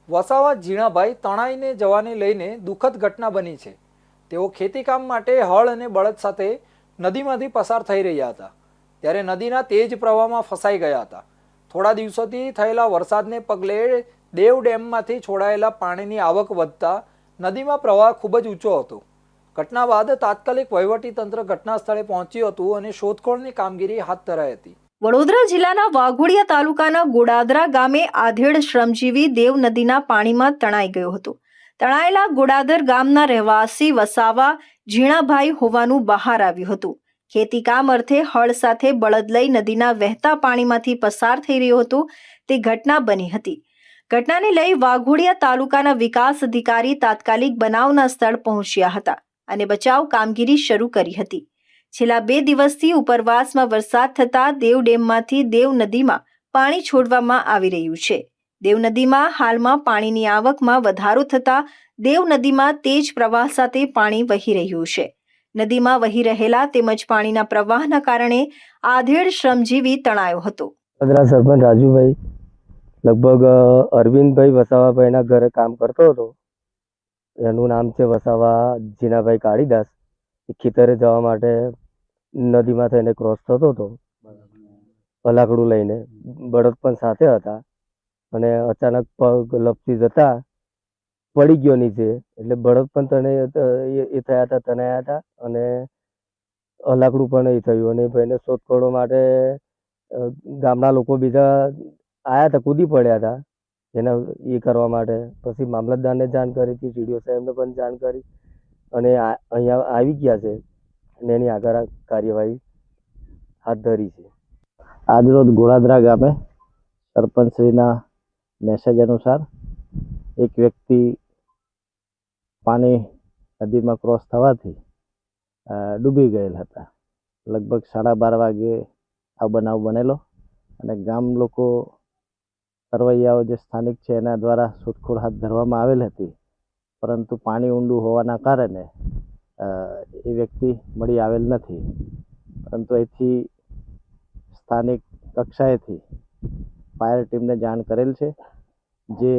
વસાવા ઝીણાભાઈ તણાઈને જવાને લઈને દુઃખદ ઘટના બની છે। તેઓ ખેતીકામ માટે હળ અને બળદ સાથે નદીમાંથી પસાર થઈ રહ્યા હતા ત્યારે નદીના તેજ પ્રવાહમાં ફસાઈ ગયા હતા। થોડા દિવસોથી થયેલા વરસાદને પગલે દેવ ડેમમાંથી છોડાયેલા પાણીની આવક વધતા નદીમાં પ્રવાહ ખૂબ જ ઊંચો હતો। ઘટના બાદ તાત્કાલિક વહીવટીતંત્ર ઘટના સ્થળે પહોંચ્યું હતું અને શોધખોળની કામગીરી હાથ ધરાઈ હતી। વડોદરા જિલ્લાના વાઘોડિયા તાલુકાના ગોડાદરા ગામે આધેડ શ્રમજીવી દેવ નદીના પાણીમાં તણાઈ ગયો હતો। તણાયેલા ગોડાદર ગામના રહેવાસી વસાવા ઝીણાભાઈ હોવાનું બહાર આવ્યું હતું। ખેતીકામ અર્થે હળ સાથે બળદ લઈ નદીના વહેતા પાણીમાંથી પસાર થઈ રહ્યો હતો તે ઘટના બની હતી। ઘટનાને લઈ વાઘોડિયા તાલુકાના વિકાસ અધિકારી તાત્કાલિક બનાવના સ્થળ પહોંચ્યા હતા અને બચાવ કામગીરી શરૂ કરી હતી। છેલ્લા 2 દિવસથી ઉપરવાસમાં વરસાદ થતા દેવ ડેમમાંથી દેવ નદીમાં પાણી છોડવામાં આવી રહ્યું છે। દેવ નદીમાં હાલમાં પાણીની આવકમાં વધારો થતા દેવ નદીમાં તેજ પ્રવાહ સાથે પાણી વહી રહ્યું છે। નદીમાં વહી રહેલા તેમજ પાણીના પ્રવાહના કારણે આધેડ શ્રમજીવી તણાયો હતો। સરપંચ રાજુભાઈ લગભગ અરવિંદભાઈ વસાવાભાઈના ઘરે કામ કરતો હતો। એનું નામ છે વસાવા જીનાભાઈ કાળીદાસ। ખેતરે જવા માટે નદીમાં થઈને ક્રોસ થતો હતો લાકડું લઈને, બળદ પણ સાથે હતા અને અચાનક પગ લપસી જતા પડી ગયો નીચે। એટલે બળદ પણ તણાયા હતા અને લાકડું પણ એ થયું અને ભાઈને શોધખોળો માટે ગામના લોકો બીજા આવ્યા હતા, કૂદી પડ્યા હતા એના એ કરવા માટે। પછી મામલતદારને જાણ કરી હતી, ટીડીઓ સાહેબને પણ જાણ કરી અને અહીંયા આવી ગયા છે અને એની આગળ કાર્યવાહી હાથ ધરી છે। આજરોજ ગોળાદરા ગામે સરપંચશ્રીના મેસેજ અનુસાર એક વ્યક્તિ પાણી નદીમાં ક્રોસ થવાથી ડૂબી ગયેલ હતા। લગભગ 12:30 વાગે આ બનાવ બનેલો અને ગામ લોકો તરવૈયાઓ જે સ્થાનિક છે એના દ્વારા શોધખોળ હાથ ધરવામાં આવેલ હતી, પરંતુ પાણી ઊંડું હોવાના કારણે એ વ્યક્તિ મળી આવેલ નથી। પરંતુ અહીંથી સ્થાનિક કક્ષાએથી ફાયર ટીમને જાણ કરેલ છે, જે